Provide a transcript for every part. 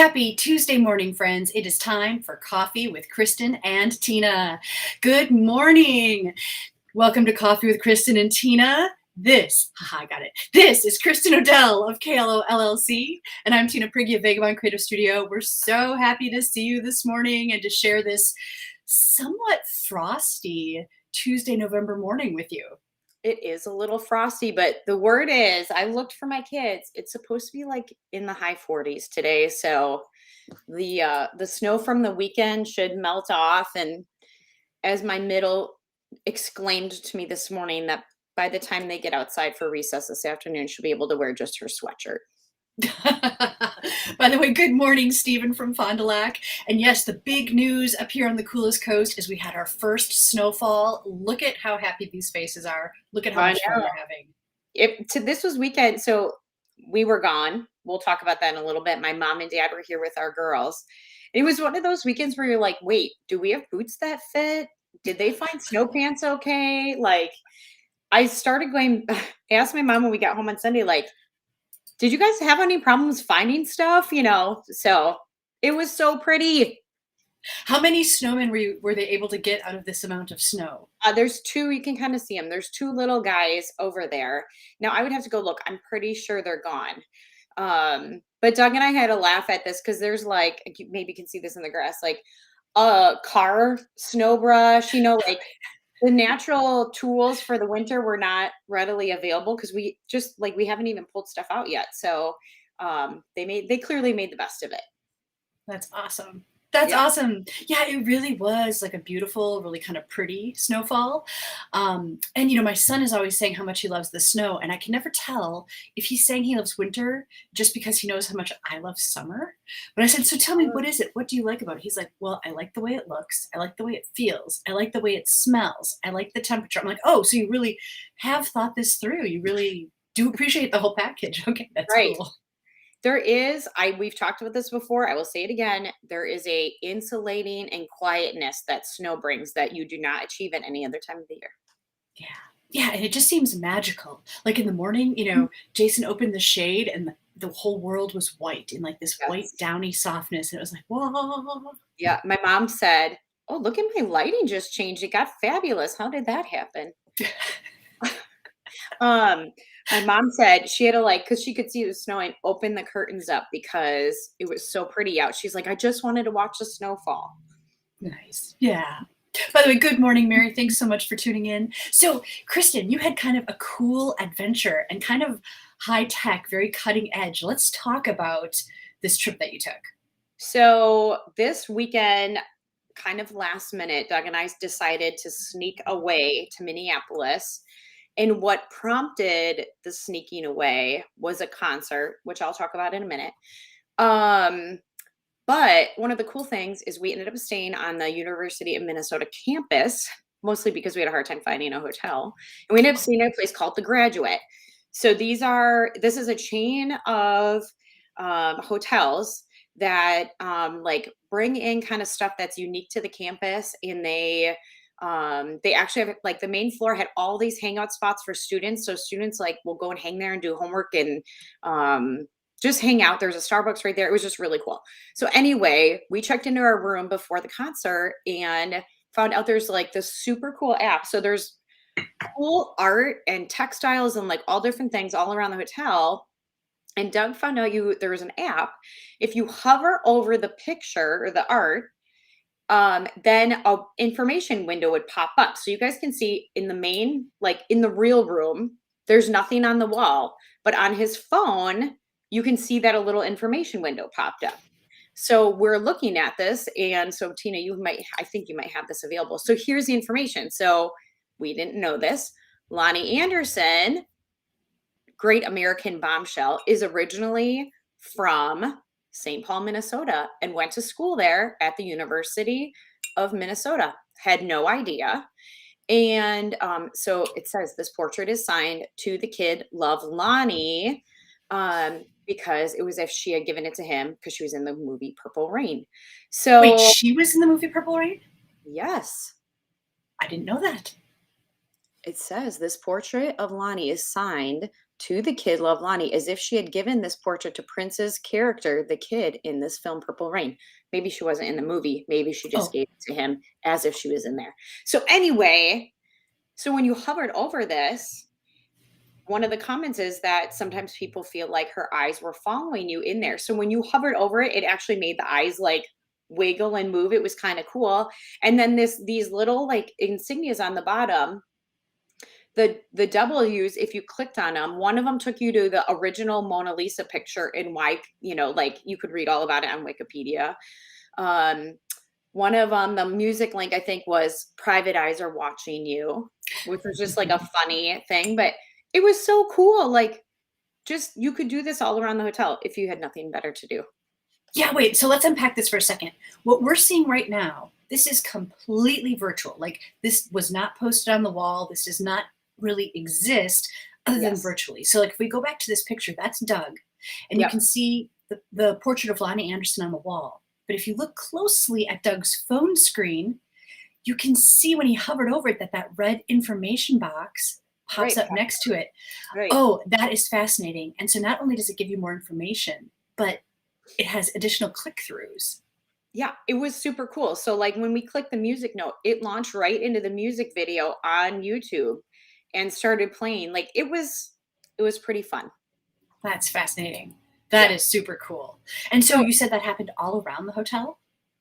Happy Tuesday morning, friends. It is time for Coffee with Kristin and Tina. Good morning. Welcome to Coffee with Kristin and Tina. I got it. This is Kristin Odell of KLO LLC, and I'm Tina Prigge of Vagabond Creative Studio. We're so happy to see you this morning and to share this somewhat frosty Tuesday, November morning with you. It is a little frosty, but the word is, I looked for my kids. It's supposed to be like in the high 40s today. So the snow from the weekend should melt off. And as my middle exclaimed to me this morning, that by the time they get outside for recess this afternoon, she'll be able to wear just her sweatshirt. By the way, good morning, Stephen from Fond du Lac. And yes, the big news up here on the coolest coast is we had our first snowfall. Look at how happy these faces are. Look at how much fun they're having. This was weekend, so we were gone. We'll talk about that in a little bit. My mom and dad were here with our girls. It was one of those weekends where you're like, wait, do we have boots that fit? Did they find snow pants okay? Like, I started going, I asked my mom when we got home on Sunday, like, did you guys have any problems finding stuff? So it was so pretty. How many snowmen were they able to get out of this amount of snow? There's two, you can kind of see them. There's two little guys over there. Now I would have to go look. I'm pretty sure they're gone. But Doug and I had a laugh at this because there's like, maybe you can see this in the grass, like a car snow brush, like the natural tools for the winter were not readily available because we haven't even pulled stuff out yet. So they clearly made the best of it. That's awesome. That's awesome. Yeah, it really was like a beautiful, really kind of pretty snowfall. And my son is always saying how much he loves the snow, and I can never tell if he's saying he loves winter just because he knows how much I love summer. But I said, so tell me, what is it? What do you like about it? He's like, well, I like the way it looks. I like the way it feels. I like the way it smells. I like the temperature. I'm like, oh, so you really have thought this through. You really do appreciate the whole package. Okay, that's right. Cool. There is, we've talked about this before. I will say it again. There is a insulating and quietness that snow brings that you do not achieve at any other time of the year. Yeah. Yeah. And it just seems magical. Like in the morning, Jason opened the shade and the whole world was white in like this white downy softness. And it was like, whoa. Yeah. My mom said, oh, look at my lighting just changed. It got fabulous. How did that happen? My mom said she had to because she could see it was snowing, open the curtains up because it was so pretty out. She's like, I just wanted to watch the snowfall. Nice. Yeah. By the way, good morning, Mary. Thanks so much for tuning in. So, Kristin, you had kind of a cool adventure and kind of high tech, very cutting edge. Let's talk about this trip that you took. So this weekend, kind of last minute, Doug and I decided to sneak away to Minneapolis. And what prompted the sneaking away was a concert, which I'll talk about in a minute. But one of the cool things is we ended up staying on the University of Minnesota campus, mostly because we had a hard time finding a hotel. And we ended up staying at a place called The Graduate. So this is a chain of hotels that bring in kind of stuff that's unique to the campus, and they actually have the main floor had all these hangout spots for students. So students will go and hang there and do homework and just hang out. There's a Starbucks right there. It was just really cool. So anyway, we checked into our room before the concert and found out there's this super cool app. So there's cool art and textiles and all different things all around the hotel. And Doug found out there was an app. If you hover over the picture or the art, then a information window would pop up. So you guys can see in the main, in the real room, there's nothing on the wall, but on his phone, you can see that a little information window popped up. So we're looking at this. And so Tina, I think you might have this available. So here's the information. So we didn't know this. Lonnie Anderson, great American bombshell, is originally from St. Paul, Minnesota, and went to school there at the University of Minnesota. Had no idea. And so it says this portrait is signed to the kid, Love Lonnie, because it was if she had given it to him because she was in the movie Purple Rain. So wait, she was in the movie Purple Rain? Yes. I didn't know that. It says this portrait of Lonnie is signed to the kid Lovelani as if she had given this portrait to Prince's character, the kid in this film, Purple Rain. Maybe she wasn't in the movie. Maybe she just Oh, gave it to him as if she was in there. So anyway, so when you hovered over this, one of the comments is that sometimes people feel like her eyes were following you in there. So when you hovered over it, it actually made the eyes like wiggle and move. It was kind of cool. And then these little like insignias on the bottom, the W's, if you clicked on them, one of them took you to the original Mona Lisa picture in white, like you could read all about it on Wikipedia. One of them, the music link, I think, was Private Eyes Are Watching You, which was just like a funny thing, but it was so cool. Like, just you could do this all around the hotel if you had nothing better to do. yeah, wait. So let's unpack this for a second. What we're seeing right now, this is completely virtual. Like, this was not posted on the wall. This does not really exist other than Yes. virtually. So, like, if we go back to this picture, that's Doug, and you Yep. can see the portrait of Lonnie Anderson on the wall. But if you look closely at Doug's phone screen, you can see when he hovered over it that red information box pops Right. up next to it. Right. Oh, that is fascinating. And so not only does it give you more information, but it has additional click-throughs. Yeah, it was super cool. So like when we clicked the music note, it launched right into the music video on YouTube and started playing. Like it was pretty fun. That's fascinating. That Yeah. is super cool. And so So you said that happened all around the hotel?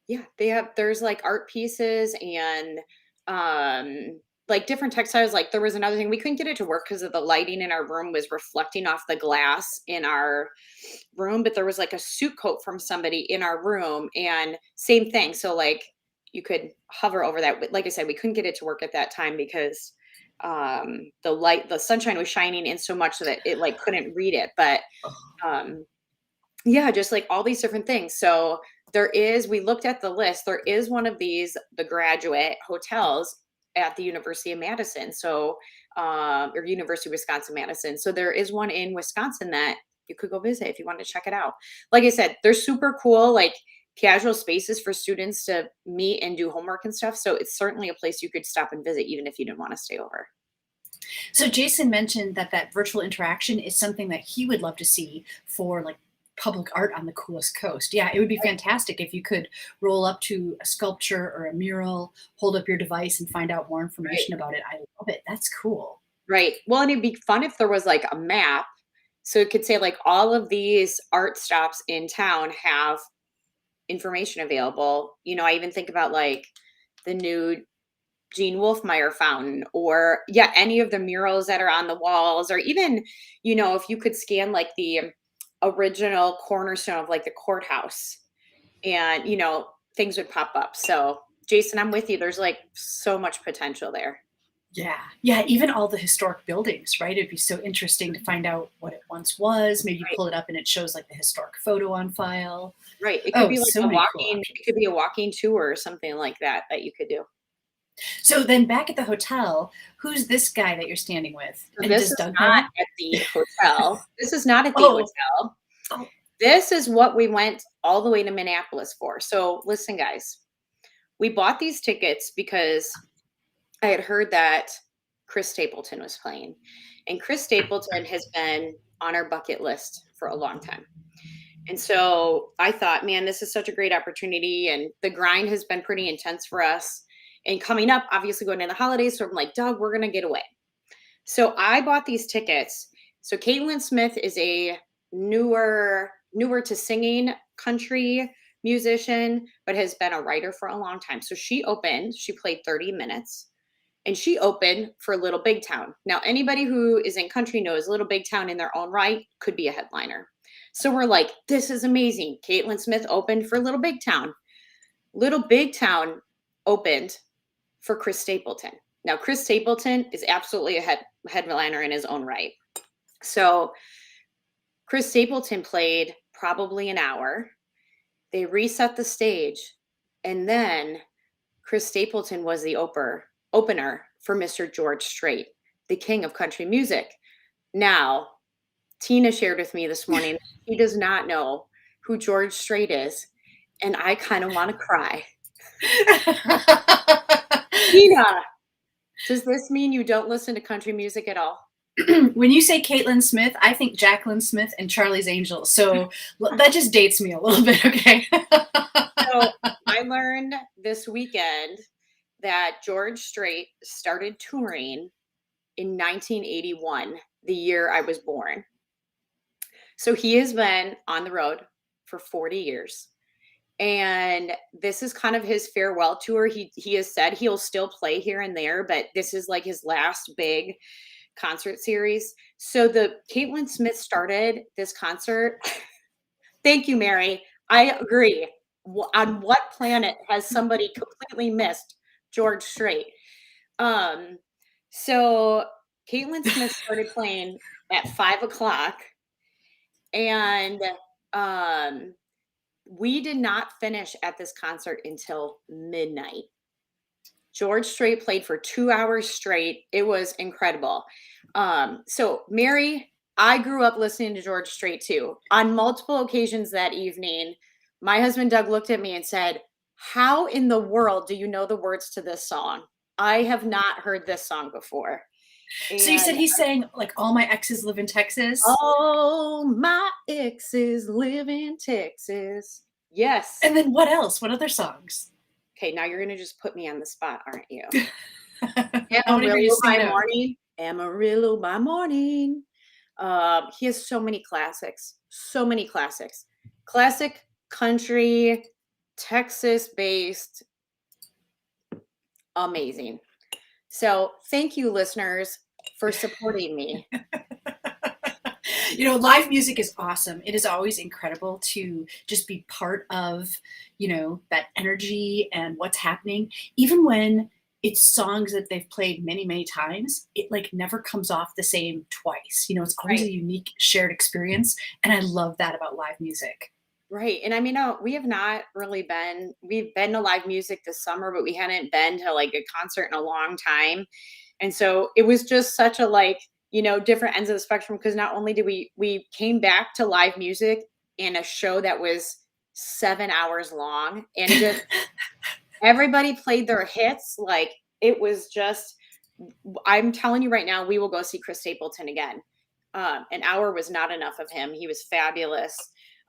yeah, there's like art pieces and like different textiles. Like there was another thing we couldn't get it to work because of the lighting in our room was reflecting off the glass in our room, but there was like a suit coat from somebody in our room and same thing. So like you could hover over that. But like I said, we couldn't get it to work at that time because the sunshine was shining in so much that it like couldn't read it. But um yeah, just like all these different things. So we looked at the list. There is one of these, the Graduate hotels at the University of Madison. So, or University of Wisconsin Madison. So there is one in Wisconsin that you could go visit if you want to check it out. Like I said, they're super cool, like casual spaces for students to meet and do homework and stuff. So it's certainly a place you could stop and visit, even if you didn't want to stay over. So Jason mentioned that virtual interaction is something that he would love to see for like public art on the coolest coast. Yeah, it would be fantastic if you could roll up to a sculpture or a mural, hold up your device and find out more Right. information about it. I love it. That's cool. Right. Well, and it'd be fun if there was like a map. So it could say like all of these art stops in town have information available. I even think about like the new Gene Wolfmeyer fountain or yeah, any of the murals that are on the walls, or even, if you could scan like the original cornerstone of like the courthouse and, things would pop up. So Jason, I'm with you. There's like so much potential there. Yeah. Yeah. Even all the historic buildings, right? It'd be so interesting to find out what it once was. Maybe you Right. pull it up and it shows like the historic photo on file. Right. It could Oh, be like so many cool it options. could be a walking tour or something like that you could do. So then back at the hotel, who's this guy that you're standing with? So And this does is Doug not know? at the hotel. This is not at the Oh, hotel. oh, This is what we went all the way to Minneapolis for. So listen, guys, we bought these tickets because I had heard that Chris Stapleton was playing. And Chris Stapleton has been on our bucket list for a long time. And so I thought, man, this is such a great opportunity. And the grind has been pretty intense for us. And coming up, obviously going into the holidays. So I'm like, Doug, we're going to get away. So I bought these tickets. So Katelyn Smith is a newer to singing country musician, but has been a writer for a long time. So she played 30 minutes and she opened for Little Big Town. Now, anybody who is in country knows Little Big Town in their own right could be a headliner. So we're like, this is amazing. Katelyn Smith opened for Little Big Town. Little Big Town opened for Chris Stapleton. Now, Chris Stapleton is absolutely a headliner in his own right. So Chris Stapleton played probably an hour. They reset the stage, and then Chris Stapleton was the opener for Mr. George Strait, the king of country music. Now, Tina shared with me this morning, he does not know who George Strait is, and I kind of want to cry. Tina, does this mean you don't listen to country music at all? When you say Katelyn Smith, I think Jacqueline Smith and Charlie's Angels. So that just dates me a little bit. Okay. So I learned this weekend that George Strait started touring in 1981, the year I was born. So he has been on the road for 40 years. And this is kind of his farewell tour. He has said he'll still play here and there, but this is like his last big concert series. So the Katelyn Smith started this concert. Thank you, Mary. I agree. On what planet has somebody completely missed George Strait? Um, so Katelyn Smith started playing at 5 o'clock, and we did not finish at this concert until midnight. George Strait played for 2 hours straight. It was incredible. So Mary, I grew up listening to George Strait too. On multiple occasions that evening, my husband Doug looked at me and said, "How in the world do you know the words to this song? I have not heard this song before." So you said And he sang like All My Exes Live in Texas. all my exes live in Texas. Yes. And then what else? What other songs? Okay, now you're gonna just put me on the spot, aren't you? I want to hear you Amarillo sing by it out. morning. Amarillo by morning. He has so many classics. So many classics. Classic country, Texas-based. Amazing. So thank you, listeners, for supporting me. You know, live music is awesome. It is always incredible to just be part of, that energy and what's happening. Even when it's songs that they've played many, many times, it like never comes off the same twice. It's always Right. a unique shared experience. And I love that about live music. Right. And I mean, we have not really we've been to live music this summer, but we hadn't been to like a concert in a long time. And so it was just such a different ends of the spectrum, because not only did we came back to live music in a show that was 7 hours long, and just everybody played their hits. Like it was just, I'm telling you right now, we will go see Chris Stapleton again. An hour was not enough of him. He was fabulous.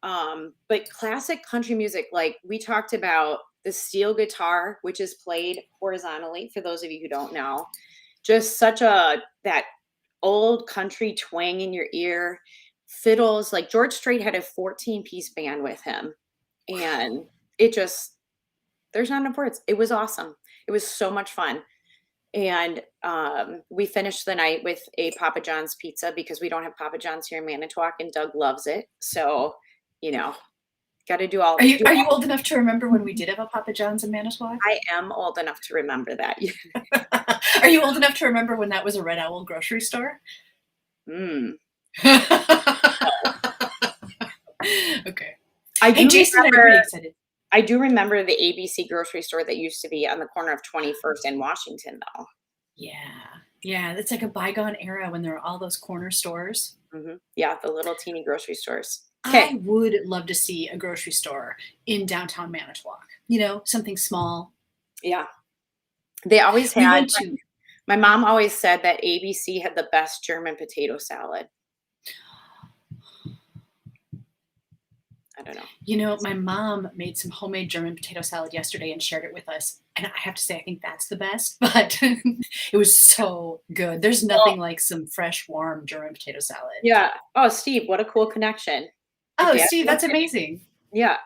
But classic country music, like we talked about the steel guitar, which is played horizontally, for those of you who don't know, just that old country twang in your ear. Fiddles, like George Strait had a 14-piece band with him, and there's not enough words. It was awesome. It was so much fun. And we finished the night with a Papa John's pizza, because we don't have Papa John's here in Manitowoc, and Doug loves it. So, got to do all. Are you old enough to remember when we did have a Papa John's in Manitowoc? I am old enough to remember that. Are you old enough to remember when that was a Red Owl grocery store? Mm. Okay. I Hey, do Jason, I'm remember, pretty excited. I do remember the ABC grocery store that used to be on the corner of 21st and Washington, though. Yeah, it's like a bygone era when there were all those corner stores. Mm-hmm. Yeah, the little teeny grocery stores. I would love to see a grocery store in downtown Manitowoc. Something small. Yeah. They always We had. went to. My mom always said that ABC had the best German potato salad. I don't know. My mom made some homemade German potato salad yesterday and shared it with us. And I have to say, I think that's the best, but it was so good. There's nothing like some fresh, warm German potato salad. Yeah. Oh, Steve, what a cool connection. Oh, Steve, that's amazing. Yeah.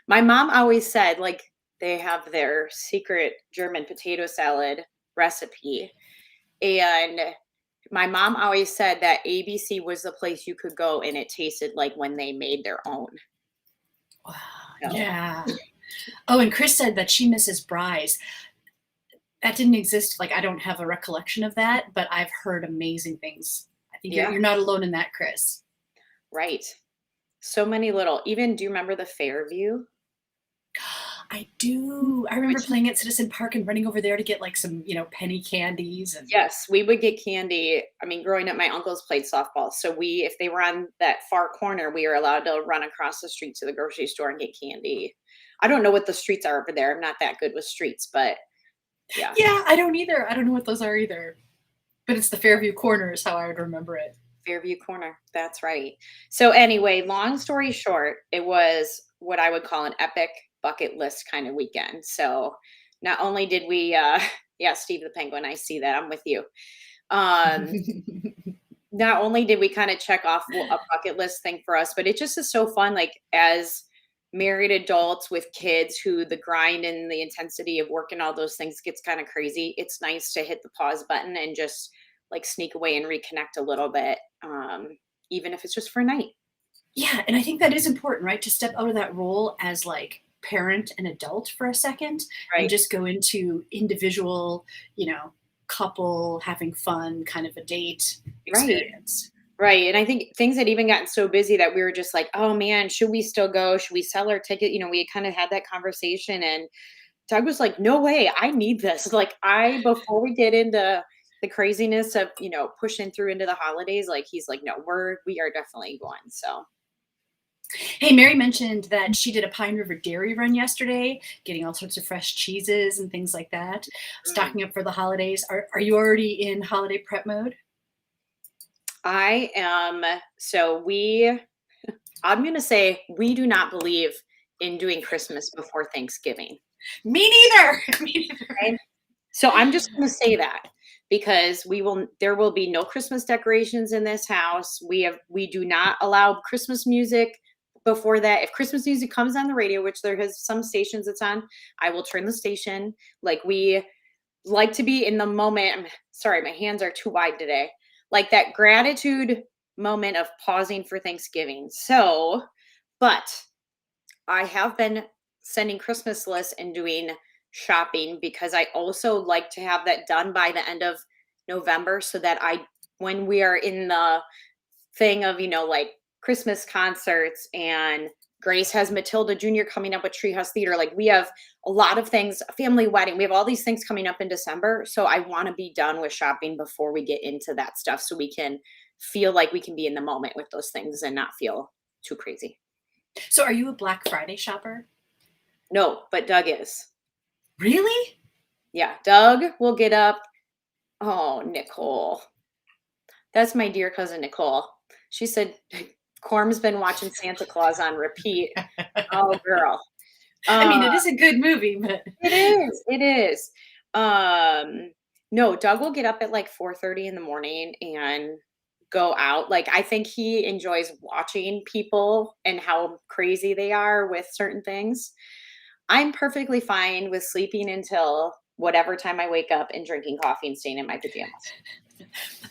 My mom always said, like, they have their secret German potato salad recipe. And my mom always said that ABC was the place you could go and it tasted like when they made their own. Wow. Yeah. Oh, and Chris said that she misses Bry's. That didn't exist. Like, I don't have a recollection of that, but I've heard amazing things. I think you're not alone in that, Chris. Right. So many little, even, do you remember the Fairview? I do. I remember playing at Citizen Park and running over there to get like some, penny candies. And Yes, we would get candy. I mean, growing up, my uncles played softball. So if they were on that far corner, we were allowed to run across the street to the grocery store and get candy. I don't know what the streets are over there. I'm not that good with streets, but yeah. Yeah, I don't either. I don't know what those are either. But it's the Fairview Corner is how I would remember it. Fairview Corner. That's right. So anyway, long story short, it was what I would call an epic bucket list kind of weekend. So not only did we yeah, Steve the Penguin, I see that. I'm with you. Um not only did we kind of check off a bucket list thing for us, but it just is so fun, like as married adults with kids who the grind and the intensity of work and all those things gets kind of crazy. It's nice to hit the pause button and just like sneak away and reconnect a little bit, even if it's just for a night. Yeah, and I think that is important, right? To step out of that role as like parent and adult for a second and Right. just go into individual, couple having fun kind of a date Right. experience. Right. And I think things had even gotten so busy that we were just like, oh man, should we still go? Should we sell our ticket? We had kind of had that conversation, and Doug was like, no way, I need this. Like, before we get into the craziness of, pushing through into the holidays, like, he's like, no, we are definitely going. So, Hey, Mary mentioned that she did a Pine River dairy run yesterday, getting all sorts of fresh cheeses and things like that, mm, stocking up for the holidays. Are you already in holiday prep mode? I am, I'm going to say we do not believe in doing Christmas before Thanksgiving. Me neither. Me neither. Okay. So I'm just going to say that because there will be no Christmas decorations in this house. We do not allow Christmas music before that. If Christmas music comes on the radio, which there has some stations it's on, I will turn the station. Like, we like to be in the moment. Sorry, my hands are too wide today. Like that gratitude moment of pausing for Thanksgiving. So, but I have been sending Christmas lists and doing shopping because I also like to have that done by the end of November so that when we are in the thing of, like Christmas concerts, and Grace has Matilda Jr. coming up with Treehouse Theater. Like, we have a lot of things, a family wedding. We have all these things coming up in December. So I want to be done with shopping before we get into that stuff so we can feel like we can be in the moment with those things and not feel too crazy. So, are you a Black Friday shopper? No, but Doug is. Really? Yeah, Doug will get up. Oh, Nicole. That's my dear cousin Nicole. She said Corm's been watching Santa Claus on repeat. Oh, girl. I mean, Uh, it is a good movie, but it is. It is. No, Doug will get up at like 4:30 in the morning and go out. Like, I think he enjoys watching people and how crazy they are with certain things. I'm perfectly fine with sleeping until whatever time I wake up and drinking coffee and staying in my pajamas.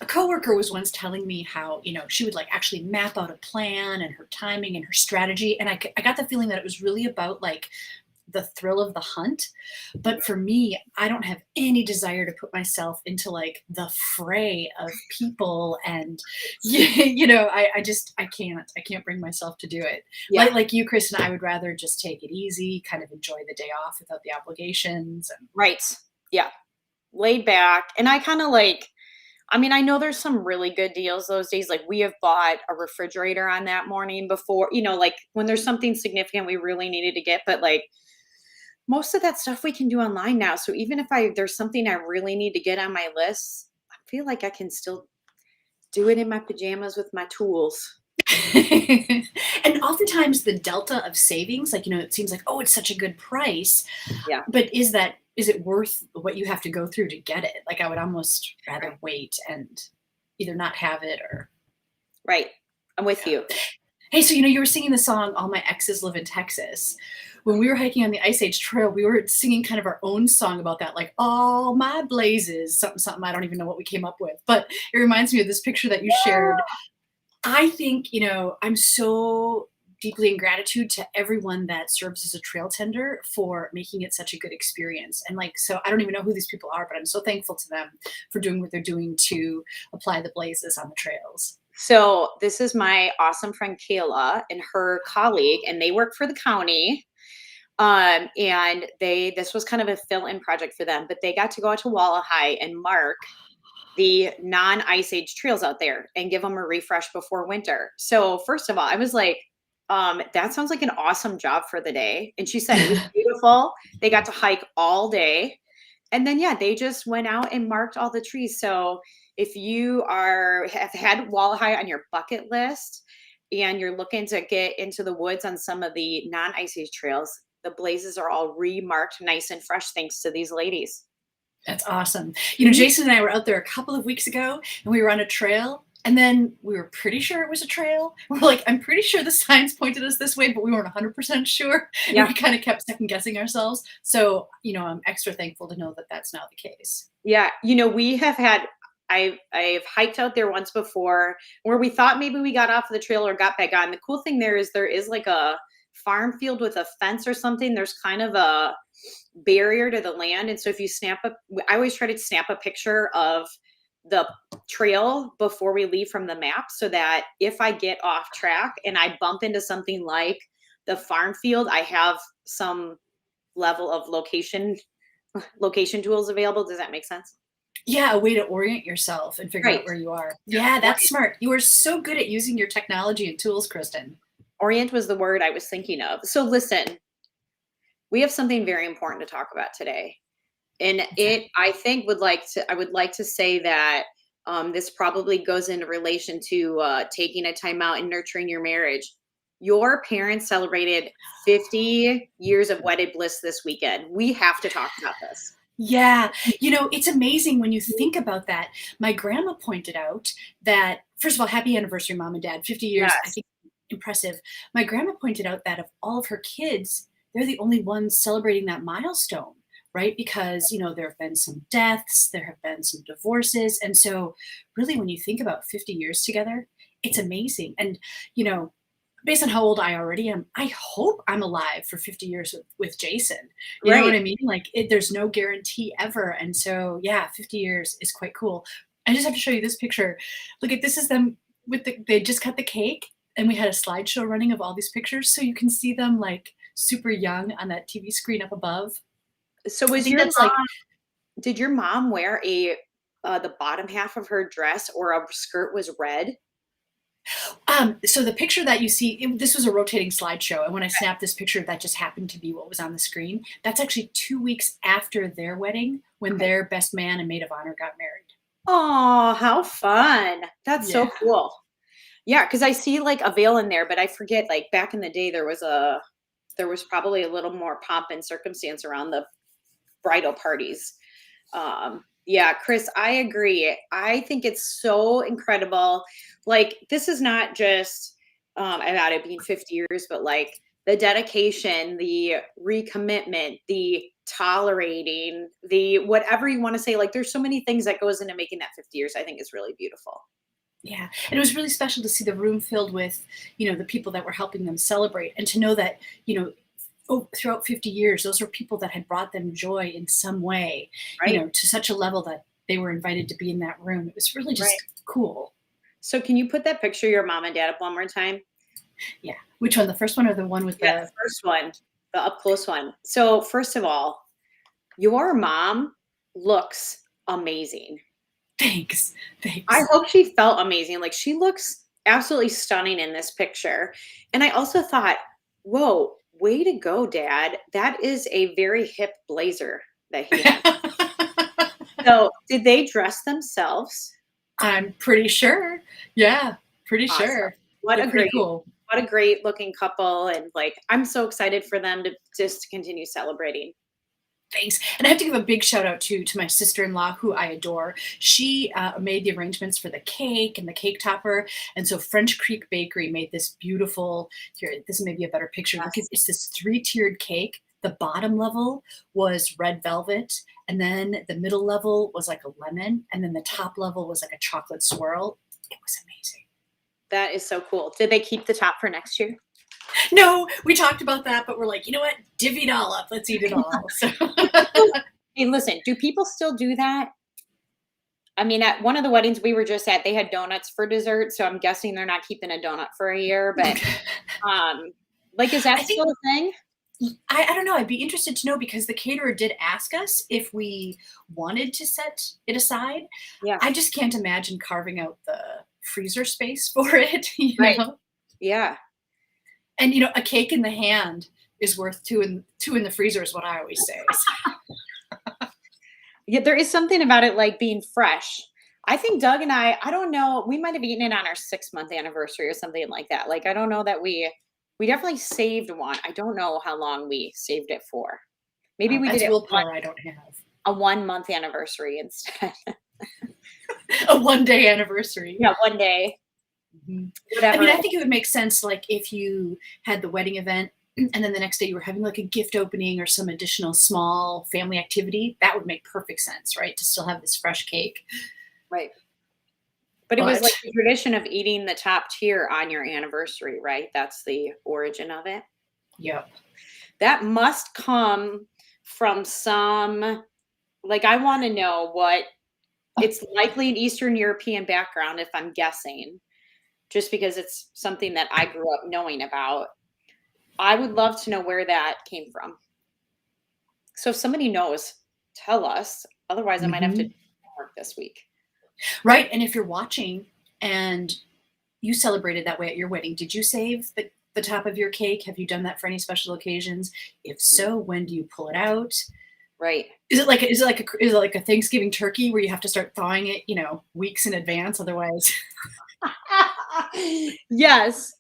a coworker was once telling me how, she would like actually map out a plan and her timing and her strategy. And I got the feeling that it was really about like the thrill of the hunt. But for me, I don't have any desire to put myself into like the fray of people. And, I can't bring myself to do it. Yeah. Like you, Kristen, I would rather just take it easy, kind of enjoy the day off without the obligations. And Right. Yeah. Laid back. And I kind of like, I know there's some really good deals those days. Like, we have bought a refrigerator on that morning before, like when there's something significant we really needed to get, but like most of that stuff we can do online now. So even if there's something I really need to get on my list, I feel like I can still do it in my pajamas with my tools. and oftentimes the delta of savings, like, it seems like, oh, it's such a good price. Yeah. But is it worth what you have to go through to get it? Like, I would almost rather wait and either not have it or. Right. I'm with you. Hey, so you were singing the song "All My Exes Live in Texas." When we were hiking on the Ice Age Trail, we were singing kind of our own song about that, like "All My Blazes," something, something. I don't even know what we came up with, but it reminds me of this picture that you shared. I think, I'm so deeply in gratitude to everyone that serves as a trail tender for making it such a good experience. And like, so I don't even know who these people are, but I'm so thankful to them for doing what they're doing to apply the blazes on the trails. So this is my awesome friend Kayla and her colleague, and they work for the county. And this was kind of a fill-in project for them, but they got to go out to Wallahigh and mark the non-ice age trails out there and give them a refresh before winter. So first of all, I was like, that sounds like an awesome job for the day. And she said it was beautiful. They got to hike all day. And then, yeah, they just went out and marked all the trees. So if you have had walleye on your bucket list and you're looking to get into the woods on some of the non-ice age trails, the blazes are all remarked nice and fresh thanks to these ladies. That's awesome. Mhm. Jason and I were out there a couple of weeks ago, and we were on a trail, and then we were pretty sure it was a trail. We're like, "I'm pretty sure the signs pointed us this way," but we weren't 100% sure, and Yeah. we kinda kept second guessing ourselves. So, I'm extra thankful to know that that's not the case. Yeah. We have had I've hiked out there once before where we thought maybe we got off the trail or got back on. The cool thing there is like a farm field with a fence or something. There's kind of a barrier to the land. And so if you I always try to snap a picture of the trail before we leave from the map so that if I get off track and I bump into something like the farm field, I have some level of location tools available. Does that make sense? Yeah, a way to orient yourself and figure out Right. where you are. Yeah, that's Right. smart. You are so good at using your technology and tools, Kristen. Orient was the word I was thinking of. So listen, we have something very important to talk about today. And What's that? I would like to say that this probably goes into relation to taking a time out and nurturing your marriage. Your parents celebrated 50 years of wedded bliss this weekend. We have to talk about this. Yeah, it's amazing when you think about that. My grandma pointed out that, first of all, happy anniversary, mom and dad. 50 years, I Yes. think, impressive. My grandma pointed out that of all of her kids, they're the only ones celebrating that milestone, right? Because, there have been some deaths, there have been some divorces. And so, really, when you think about 50 years together, it's amazing. And, you know, based on how old I already am, I hope I'm alive for 50 years with Jason. You know what Right. I mean? Like, there's no guarantee ever. And so, yeah, 50 years is quite cool. I just have to show you this picture. Look at this is them they just cut the cake and we had a slideshow running of all these pictures. So you can see them like super young on that TV screen up above. So I was think your that's like, mom did your mom wear a the bottom half of her dress or a skirt was red? so the picture that you see, this was a rotating slideshow. And when I snapped this picture, that just happened to be what was on the screen. That's actually 2 weeks after their wedding when Okay. their best man and maid of honor got married. Oh, how fun. That's so Yeah. cool. Yeah, because I see like a veil in there, but I forget like back in the day there was probably a little more pomp and circumstance around the bridal parties. Yeah, Chris, I agree. I think it's so incredible. Like this is not just about it being 50 years, but like the dedication, the recommitment, the tolerating, the whatever you want to say. Like there's so many things that goes into making that 50 years. I think is really beautiful. Yeah. And it was really special to see the room filled with, the people that were helping them celebrate and to know that, throughout 50 years, those were people that had brought them joy in some way, Right. to such a level that they were invited to be in that room. It was really Right. just cool. So can you put that picture of your mom and dad up one more time? Yeah. Which one? The first one or the one with Yeah, the the first one, the up close one. So first of all, your mom looks amazing. thanks. I Thanks. hope she felt amazing. Like she looks absolutely stunning in this picture. And I also thought, whoa, way to go, Dad. That is a very hip blazer that he has. So did they dress themselves? I'm pretty sure. Yeah, pretty Awesome. sure. What They're a pretty great, cool. what a great looking couple. And like I'm so excited for them to just continue celebrating. Thanks. And I have to give a big shout out to my sister-in-law, who I adore. She made the arrangements for the cake and the cake topper. And so French Creek Bakery made this beautiful, here, this may be a better picture. Look, Yes. it's this three-tiered cake. The bottom level was red velvet, and then the middle level was like a lemon, and then the top level was like a chocolate swirl. It was amazing. That is so cool. Did they keep the top for next year? No, we talked about that, but we're like, you know what? Divvy it all up. Let's eat it all. So Hey, listen, do people still do that? I mean, at one of the weddings we were just at, they had donuts for dessert, so I'm guessing they're not keeping a donut for a year, but, um, like, is I that think still a thing? I don't know. I'd be interested to know because the caterer did ask us if we wanted to set it aside. Yeah, I just can't imagine carving out the freezer space for it, right. Yeah. And a cake in the hand is worth two in the freezer is what I always say. So, Yeah, there is something about it like being fresh. I think Doug and I don't know, we might have eaten it on our 6-month anniversary or something like that. Like I don't know that we definitely saved one. I don't know how long we saved it for. Maybe we did That's it willpower I don't have. a 1-month anniversary instead. A 1-day anniversary. Yeah, 1 day. Mhm. I Whatever. mean, I think it would make sense, like, if you had the wedding event and then the next day you were having, like, a gift opening or some additional small family activity, that would make perfect sense, right? To still have this fresh cake. Right. But it was But like the tradition of eating the top tier on your anniversary, right? That's the origin of it. yep. That must come from some, like, I want to know what it's likely an Eastern European background, if I'm guessing, just because it's something that I grew up knowing about. I would love to know where that came from. So if somebody knows, tell us. Otherwise, I might have to do Mhm. homework this week. Right, and if you're watching and you celebrated that way at your wedding, did you save the top of your cake? Have you done that for any special occasions? If so, when do you pull it out? Right. Is it like a Thanksgiving turkey where you have to start thawing it, weeks in advance? Otherwise, Yes.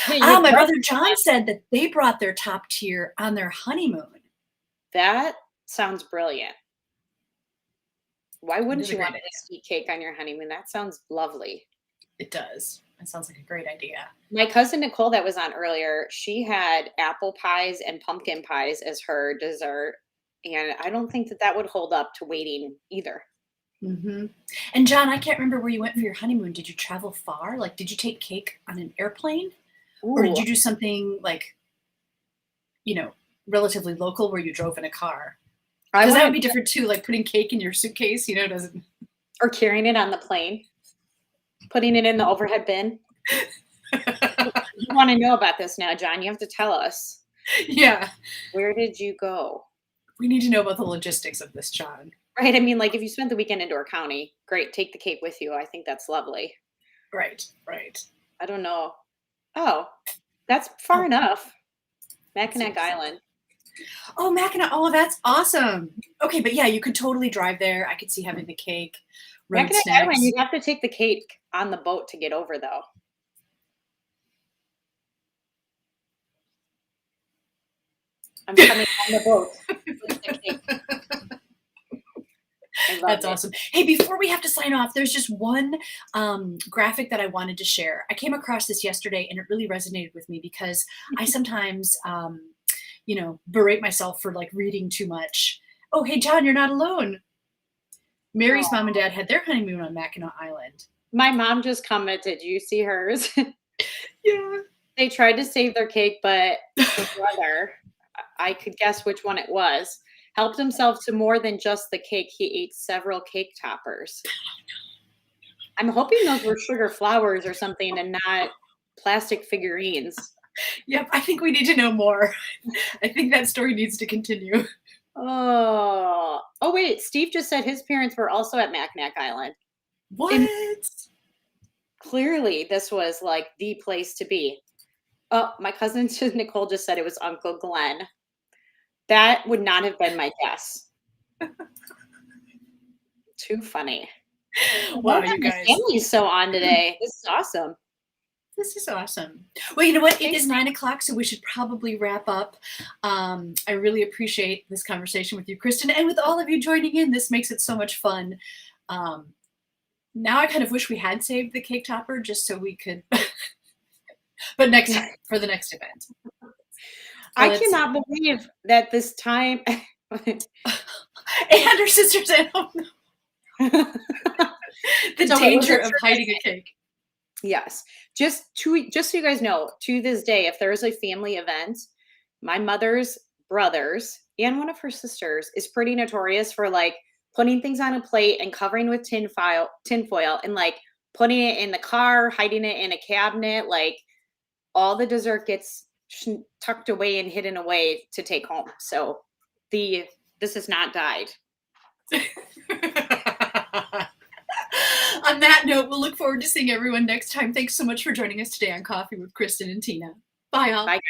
Hey, your my brother, brother John said that they brought their top tier on their honeymoon. that sounds brilliant. Why It wouldn't is a you great want idea. to eat cake on your honeymoon? That sounds lovely. It does. It sounds like a great idea. My cousin Nicole that was on earlier, she had apple pies and pumpkin pies as her dessert. And I don't think that that would hold up to waiting either. Mhm. And John, I can't remember where you went for your honeymoon. Did you travel far? Like, did you take cake on an airplane? Or did Ooh, you do something like, you know, relatively local where you drove in a car? I Because that would wanted, be different too, like putting cake in your suitcase, doesn't. or carrying it on the plane, putting it in the overhead bin. You want to know about this now, John. You have to tell us. Yeah. Where did you go? We need to know about the logistics of this, John. Right. I mean, like if you spent the weekend in Door County, great, take the cake with you. I think that's lovely. Right, right. I don't know. Oh, that's far Oh, enough. let's see. Mackinac Island. Oh, Mackinac. Oh, that's awesome. Okay, but yeah, you could totally drive there. I could see having the cake, road Mackinac Island, snacks. you'd have to take the cake on the boat to get over, though. I'm coming on the boat with the cake. I love That's it. awesome. Hey, before we have to sign off, there's just one graphic that I wanted to share. I came across this yesterday and it really resonated with me because I sometimes, berate myself for like reading too much. Oh, hey, John, you're not alone. Mary's Oh. mom and dad had their honeymoon on Mackinac Island. My mom just commented, you see hers? Yeah. They tried to save their cake, but her brother, I could guess which one it was, helped himself to more than just the cake. He ate several cake toppers. I'm hoping those were sugar flowers or something and not plastic figurines. Yep, I think we need to know more. I think that story needs to continue. Oh, wait. Steve just said his parents were also at Mackinac Island. And What? clearly, this was like the place to be. Oh, my cousin Nicole just said it was Uncle Glenn. That would not have been my guess. Too funny. I Wow, love that you my guys. family's so on today. This is awesome. This is awesome. Well, you know what? It Thanks. is 9 o'clock, so we should probably wrap up. I really appreciate this conversation with you, Kristin, and with all of you joining in. This makes it so much fun. Um, now I kind of wish we had saved the cake topper just so we could, but next time for the next event. I Let's see. cannot believe that this time. And her sisters at home. The So danger of hiding a cake. Yes. Just so you guys know, to this day, if there's a family event, my mother's brothers and one of her sisters is pretty notorious for like putting things on a plate and covering with tinfoil and like putting it in the car, hiding it in a cabinet. Like all the dessert gets tucked away and hidden away to take home. So this has not died. On that note, we'll look forward to seeing everyone next time. Thanks so much for joining us today on Coffee with Kristin and Tina. Bye, all. Bye, guys.